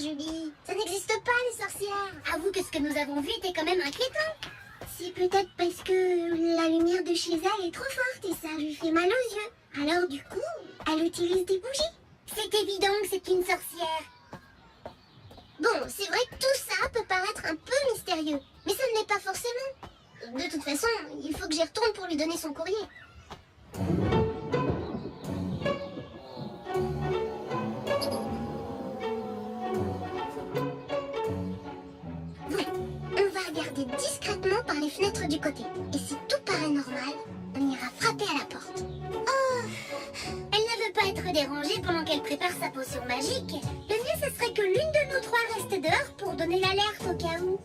Julie. Ça n'existe pas, les sorcières. Avoue que ce que nous avons vu était quand même inquiétant. C'est peut-être parce que la lumière de chez elle est trop forte et ça lui fait mal aux yeux. Alors du coup, elle utilise des bougies. C'est évident que c'est une sorcière. Bon, c'est vrai que tout ça peut paraître un peu mystérieux, mais ça ne l'est pas forcément. De toute façon, il faut que j'y retourne pour lui donner son courrier. Discrètement par les fenêtres du côté. Et si tout paraît normal, on ira frapper à la porte. Oh, elle ne veut pas être dérangée pendant qu'elle prépare sa potion magique. Le mieux, ce serait que l'une de nous trois reste dehors pour donner l'alerte au cas où.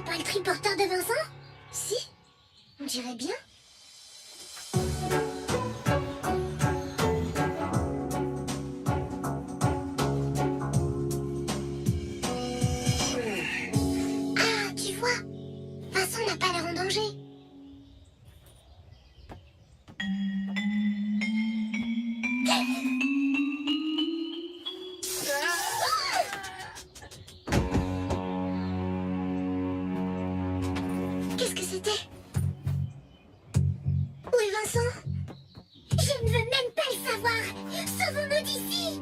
Pas le triporteur de Vincent? Si, on dirait bien. Ah, tu vois, Vincent n'a pas l'air en danger. Qu'est-ce que c'était? Où est Vincent? Je ne veux même pas le savoir. Sauvons-nous d'ici.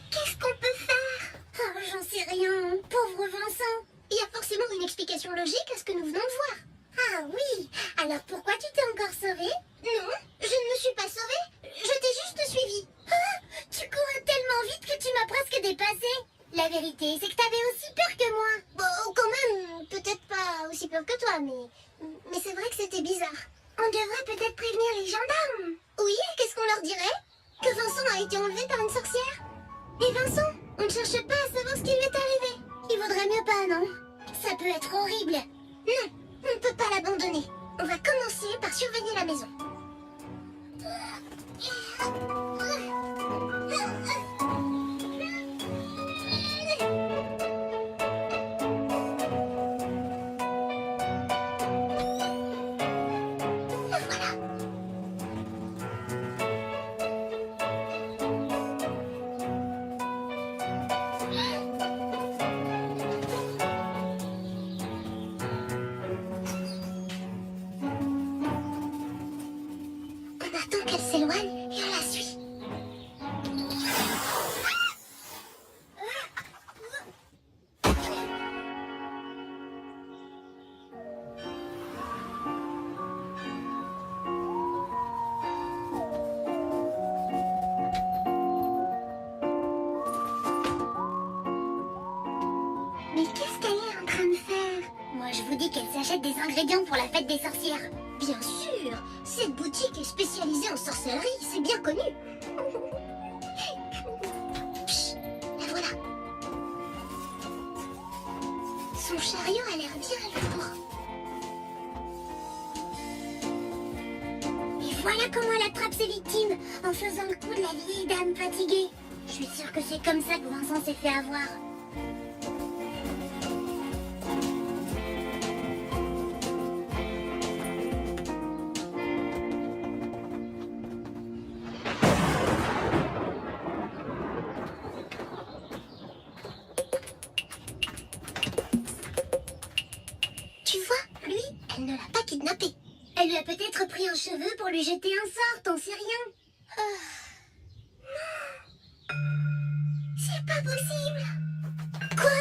Qu'est-ce qu'on peut faire? Oh, j'en sais rien. Pauvre Vincent. Il y a forcément une explication logique à ce que nous venons de voir. Ah oui. Alors pourquoi tu t'es encore sauvée? Non, je ne me suis pas sauvée. Je t'ai juste suivie. Ah, tu courais tellement vite que tu m'as presque dépassée. La vérité, c'est que t'avais aussi peur que moi. Bon, quand même, peut-être pas aussi peur que toi, mais c'est vrai que c'était bizarre. On devrait peut-être prévenir les gendarmes. Oui, qu'est-ce qu'on leur dirait? Que Vincent a été enlevé par une sorcière? Et Vincent, on ne cherche pas à savoir ce qui lui est arrivé. Il vaudrait mieux pas, non? Ça peut être horrible. Non, on ne peut pas l'abandonner. On va commencer par surveiller la maison. On attend qu'elle s'éloigne et on la suit. Mais qu'est-ce qu'elle est en train de faire? Moi, je vous dis qu'elle s'achète des ingrédients pour la fête des sorcières. Bien sûr, cette boutique est spécialisée en sorcellerie, c'est bien connu. Psst, la voilà. Son chariot a l'air bien lourd. Et voilà comment elle attrape ses victimes, en faisant le coup de la vieille dame fatiguée. Je suis sûre que c'est comme ça que Vincent s'est fait avoir. Tu vois, lui, elle ne l'a pas kidnappé. Elle cheveux pour lui jeter un sort, t'en sais rien. Non. C'est pas possible. Quoi?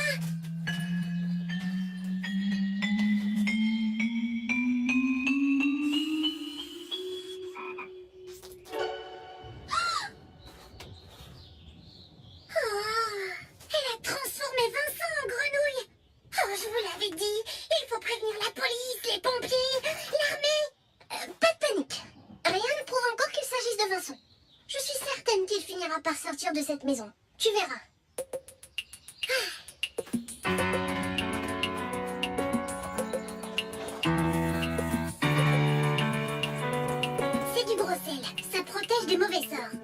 Elle a transformé Vincent en grenouille. Oh, je vous l'avais dit, il faut prévenir la police, les pompiers, l'armée. Pas de panique. Rien ne prouve encore qu'il s'agisse de Vincent. Je suis certaine qu'il finira par sortir de cette maison. Tu verras. C'est du Brossel. Ça protège des mauvais sorts.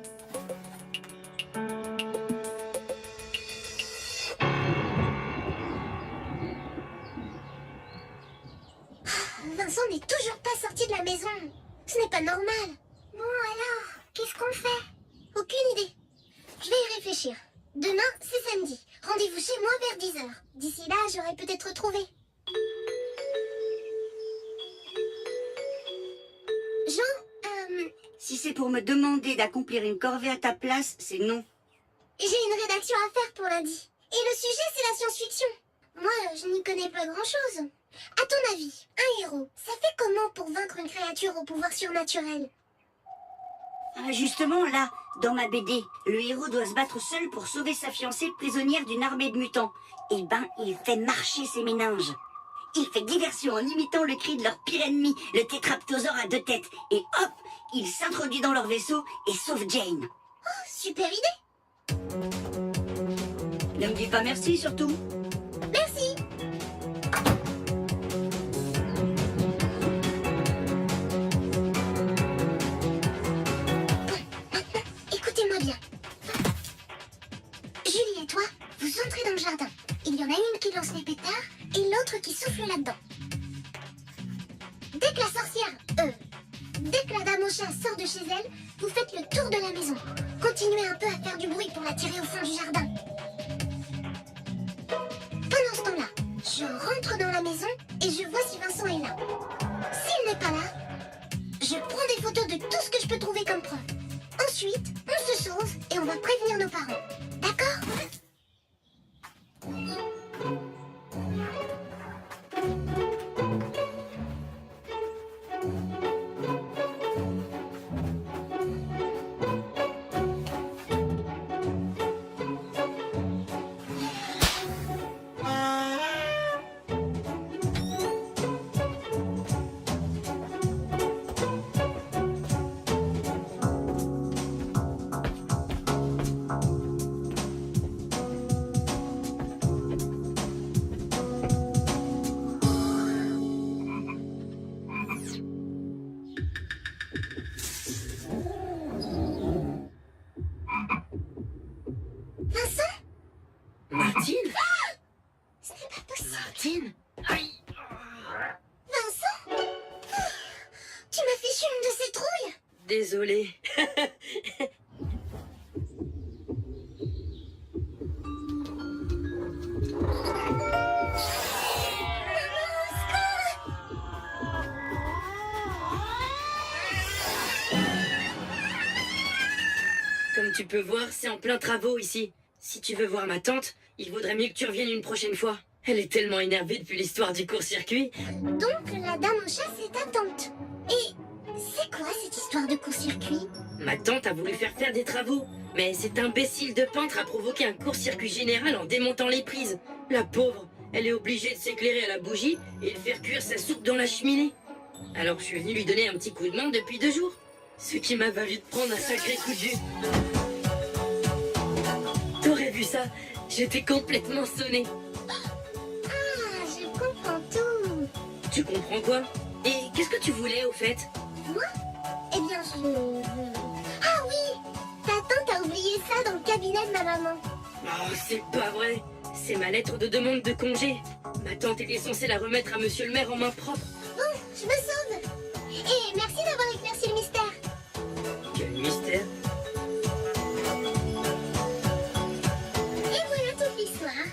Vincent n'est toujours pas sorti de la maison. Ce n'est pas normal. Bon alors, qu'est-ce qu'on fait? Aucune idée. Je vais y réfléchir. Demain, c'est samedi. Rendez-vous chez moi vers 10h. D'ici là, j'aurai peut-être trouvé. Jean, Si c'est pour me demander d'accomplir une corvée à ta place, c'est non. j'ai une rédaction à faire pour lundi. Et le sujet, c'est la science-fiction. Moi, je n'y connais pas grand-chose. À ton avis, un héros, ça fait comment pour vaincre une créature au pouvoir surnaturel? Ah, justement, là, dans ma BD, le héros doit se battre seul pour sauver sa fiancée prisonnière d'une armée de mutants. Eh ben, il fait marcher ses méninges. Il fait diversion en imitant le cri de leur pire ennemi, le tétraptosaure à 2 têtes. Et hop, il s'introduit dans leur vaisseau et sauve Jane. Oh, super idée! Ne me dis pas merci, surtout. Merci! Écoutez-moi bien. Julie et toi, vous entrez dans le jardin. Il y en a une qui lance les pétards et l'autre qui souffle là-dedans. Dès que la sorcière, dès que la dame au chat sort de chez elle, vous faites le tour de la maison. Continuez un peu à faire du bruit pour la tirer au fond du jardin. Pendant ce temps-là, je rentre dans la maison et je vois si Vincent est là. S'il n'est pas là, je prends des photos de tout ce que je peux trouver comme preuve. Ensuite, on se sauve et on va prévenir nos parents. D'accord? Vincent? Martine? Ce n'est pas possible. Martine? Aïe! Vincent? Tu m'as fichu une de ces trouilles? Désolé. Comme tu peux voir, c'est en plein travaux ici. Si tu veux voir ma tante, il vaudrait mieux que tu reviennes une prochaine fois. Elle est tellement énervée depuis l'histoire du court-circuit. Donc la dame au chat, c'est ta tante. Et c'est quoi cette histoire de court-circuit? Ma tante a voulu faire des travaux, mais cet imbécile de peintre a provoqué un court-circuit général en démontant les prises. La pauvre, elle est obligée de s'éclairer à la bougie et de faire cuire sa soupe dans la cheminée. Alors je suis venu lui donner un petit coup de main depuis 2 jours. Ce qui m'a valu de prendre un sacré coup de jus. T'aurais vu ça? J'étais complètement sonné. Ah, je comprends tout. Tu comprends quoi? Et qu'est-ce que tu voulais au fait? Moi? Eh bien, Ah oui! Ta tante a oublié ça dans le cabinet de ma maman. Oh, c'est pas vrai. C'est ma lettre de demande de congé. Ma tante était censée la remettre à monsieur le maire en main propre. Bon, je me sauve. Et merci d'avoir éclairci le mystère. Quel mystère. Et voilà toute l'histoire.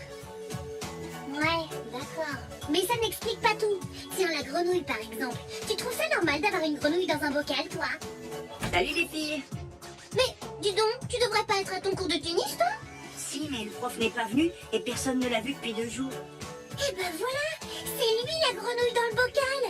Ouais, d'accord. Mais ça n'explique pas tout. Tiens, la grenouille, par exemple. Tu trouves ça normal d'avoir une grenouille grenouille dans un bocal, toi? Salut les filles. Mais, dis donc, tu devrais pas être à ton cours de tennis, toi? Si, mais le prof n'est pas venu et personne ne l'a vu depuis 2 jours. Eh ben voilà, c'est lui la grenouille dans le bocal.